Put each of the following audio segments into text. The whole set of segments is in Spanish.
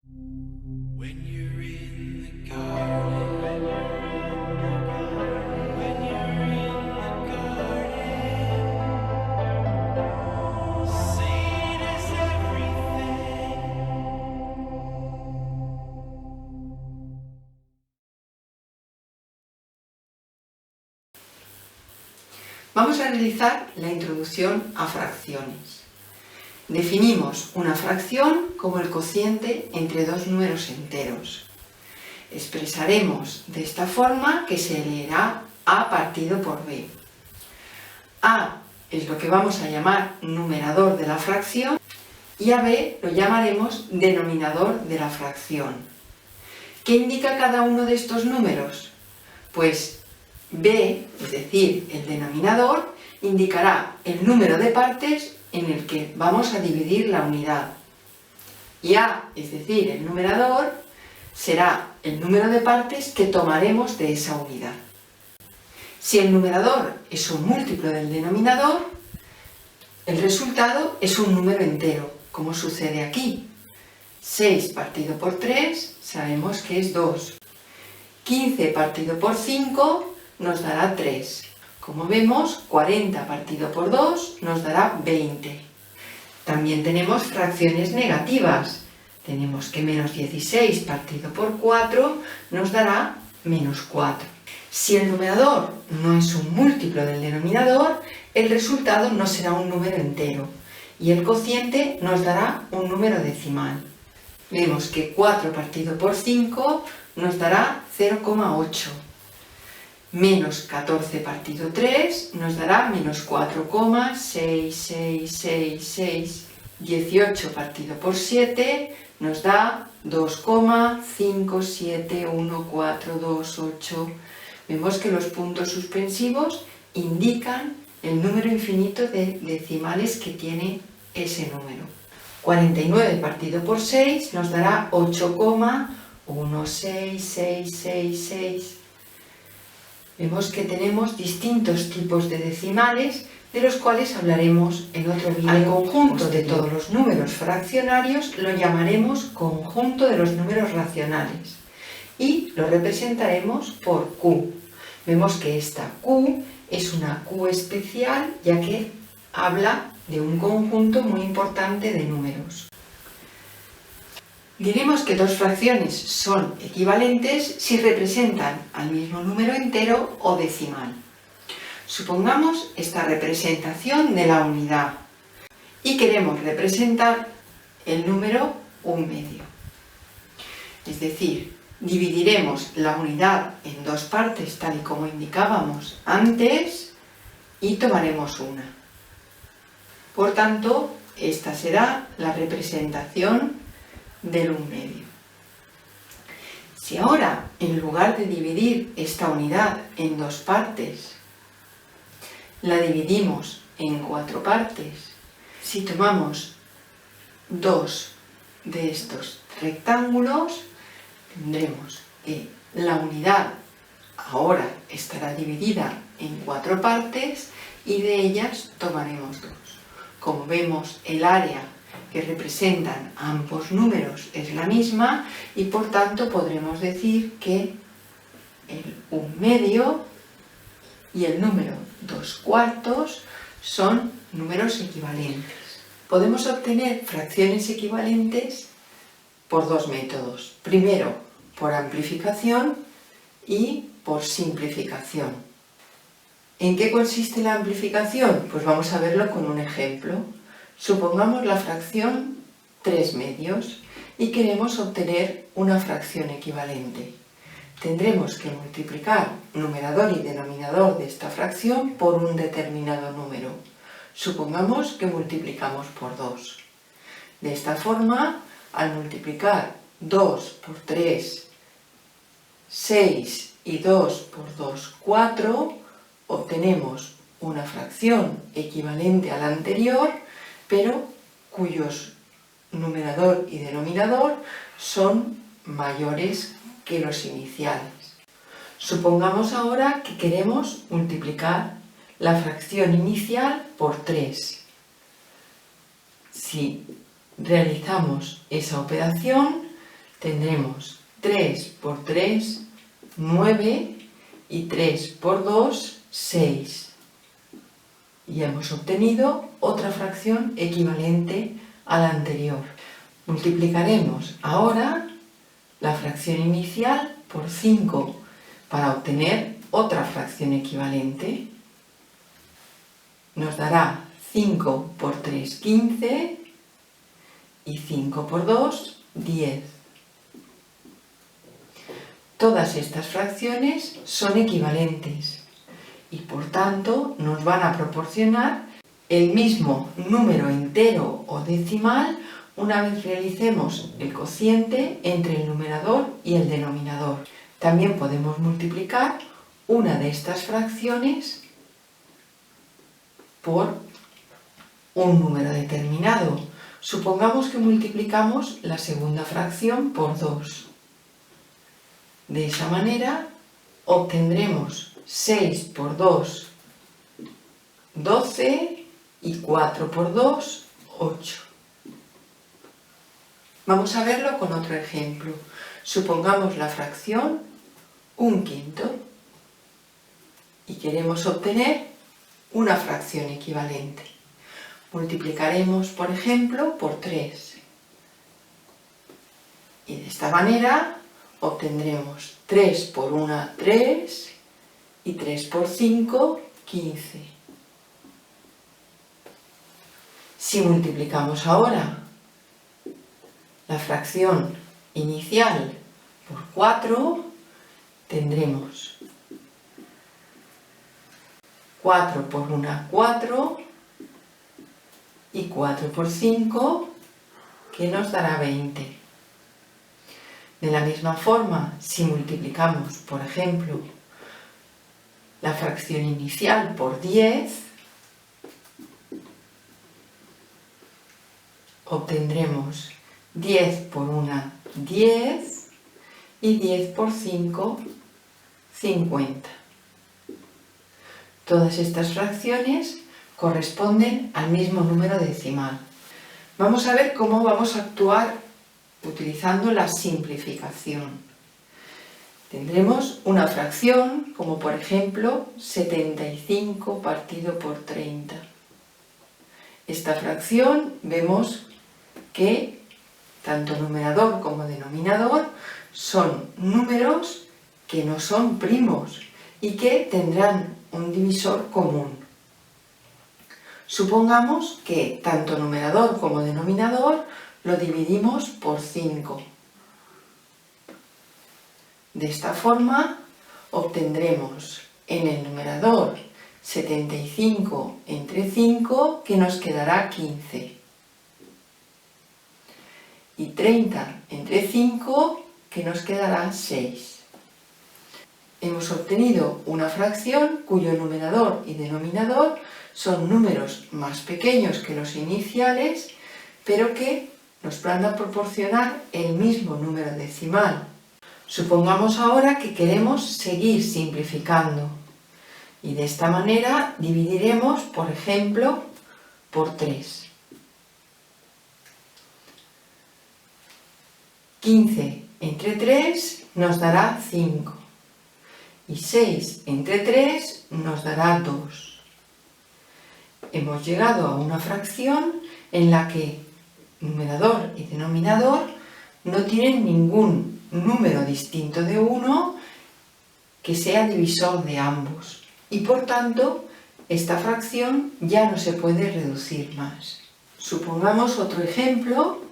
When you're in the garden, when you're in the garden, seed is everything. Vamos a realizar la introducción a fracciones. Definimos una fracción como el cociente entre dos números enteros. Expresaremos de esta forma que se leerá A partido por B. A es lo que vamos a llamar numerador de la fracción y a B lo llamaremos denominador de la fracción. ¿Qué indica cada uno de estos números? Pues B, es decir, el denominador, indicará el número de partes en el que vamos a dividir la unidad. Y A, es decir, el numerador, será el número de partes que tomaremos de esa unidad. Si el numerador es un múltiplo del denominador, el resultado es un número entero, como sucede aquí. 6 partido por 3 sabemos que es 2. 15 partido por 5 nos dará 3. Como vemos, 40 partido por 2 nos dará 20. También tenemos fracciones negativas. Tenemos que menos 16 partido por 4 nos dará menos 4. Si el numerador no es un múltiplo del denominador, el resultado no será un número entero y el cociente nos dará un número decimal. Vemos que 4 partido por 5 nos dará 0,8. Menos 14 partido 3 nos dará menos 4,6666. 18 partido por 7 nos da 2,571428. Vemos que los puntos suspensivos indican el número infinito de decimales que tiene ese número. 49 partido por 6 nos dará 8,16666. Vemos que tenemos distintos tipos de decimales, de los cuales hablaremos en otro vídeo. Al conjunto de todos los números fraccionarios lo llamaremos conjunto de los números racionales y lo representaremos por Q. Vemos que esta Q es una Q especial, ya que habla de un conjunto muy importante de números. Diremos que dos fracciones son equivalentes si representan al mismo número entero o decimal. Supongamos esta representación de la unidad y queremos representar el número 1/2. Es decir, dividiremos la unidad en dos partes tal y como indicábamos antes y tomaremos una. Por tanto, esta será la representación del 1/2. Si ahora, en lugar de dividir esta unidad en dos partes, la dividimos en 4 partes, si tomamos dos de estos rectángulos, tendremos que la unidad ahora estará dividida en 4 partes y de ellas tomaremos 2. Como vemos, el área que representan ambos números es la misma y por tanto podremos decir que el 1/2 y el número 2/4 son números equivalentes. Podemos obtener fracciones equivalentes por dos métodos. Primero, por amplificación y por simplificación. ¿En qué consiste la amplificación? Pues vamos a verlo con un ejemplo. Supongamos la fracción 3/2 y queremos obtener una fracción equivalente. Tendremos que multiplicar numerador y denominador de esta fracción por un determinado número. Supongamos que multiplicamos por 2. De esta forma, al multiplicar 2 por 3, 6 y 2 por 2, 4, obtenemos una fracción equivalente a la anterior, pero cuyos numerador y denominador son mayores que los iniciales. Supongamos ahora que queremos multiplicar la fracción inicial por 3. Si realizamos esa operación, Tendremos 3 por 3, 9 y 3 por 2, 6. Y hemos obtenido otra fracción equivalente a la anterior. Multiplicaremos ahora la fracción inicial por 5 para obtener otra fracción equivalente. Nos dará 5 por 3, 15 y 5 por 2, 10. Todas estas fracciones son equivalentes y por tanto nos van a proporcionar el mismo número entero o decimal una vez realicemos el cociente entre el numerador y el denominador. También podemos multiplicar una de estas fracciones por un número determinado. Supongamos que multiplicamos la segunda fracción por 2. De esa manera obtendremos 6 por 2, 12 y 4 por 2, 8. Vamos a verlo con otro ejemplo. Supongamos la fracción 1/5 y queremos obtener una fracción equivalente. Multiplicaremos, por ejemplo, por 3. Y de esta manera obtendremos 3 por 1, 3 y 3 por 5, 15. Si multiplicamos ahora la fracción inicial por 4, tendremos 4 por 1, 4 y 4 por 5, que nos dará 20. De la misma forma, si multiplicamos, por ejemplo, la fracción inicial por 10, obtendremos 10 por 1, 10 y 10 por 5, 50. Todas estas fracciones corresponden al mismo número decimal. Vamos a ver cómo vamos a actuar utilizando la simplificación. Tendremos una fracción como por ejemplo 75 partido por 30. Esta fracción vemos que tanto numerador como denominador son números que no son primos y que tendrán un divisor común. Supongamos que tanto numerador como denominador lo dividimos por 5. De esta forma obtendremos en el numerador 75 entre 5, que nos quedará 15. Y 30 entre 5, que nos quedará 6. Hemos obtenido una fracción cuyo numerador y denominador son números más pequeños que los iniciales, pero que nos van a proporcionar el mismo número decimal. Supongamos ahora que queremos seguir simplificando y de esta manera dividiremos, por ejemplo, por 3. 15 entre 3 nos dará 5 y 6 entre 3 nos dará 2. Hemos llegado a una fracción en la que numerador y denominador no tienen ningún número distinto de 1 que sea divisor de ambos y por tanto esta fracción ya no se puede reducir más. Supongamos otro ejemplo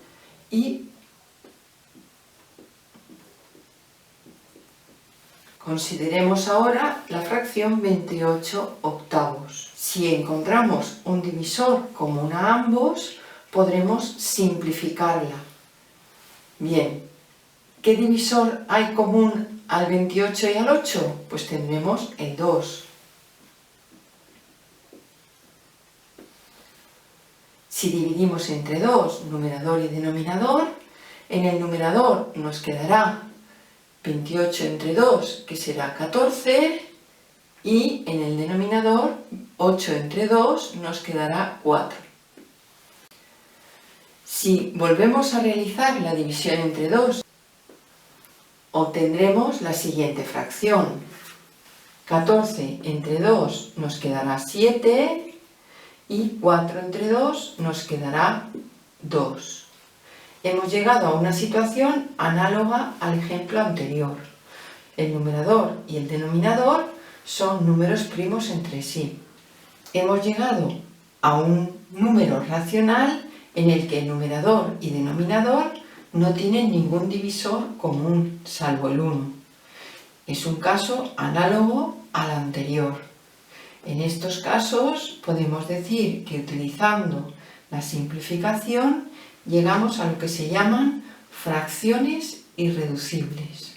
y consideremos ahora la fracción 28 octavos. Si encontramos un divisor común a ambos, podremos simplificarla. Bien, ¿qué divisor hay común al 28 y al 8? Pues tendremos el 2. Si dividimos entre 2, numerador y denominador, en el numerador nos quedará 28 entre 2, que será 14, y en el denominador 8 entre 2 nos quedará 4. Si volvemos a realizar la división entre 2, obtendremos la siguiente fracción. 14 entre 2 nos quedará 7 y 4 entre 2 nos quedará 2. Hemos llegado a una situación análoga al ejemplo anterior. El numerador y el denominador son números primos entre sí. Hemos llegado a un número racional en el que el numerador y denominador no tienen ningún divisor común, salvo el 1. Es un caso análogo al anterior. En estos casos podemos decir que utilizando la simplificación llegamos a lo que se llaman fracciones irreducibles.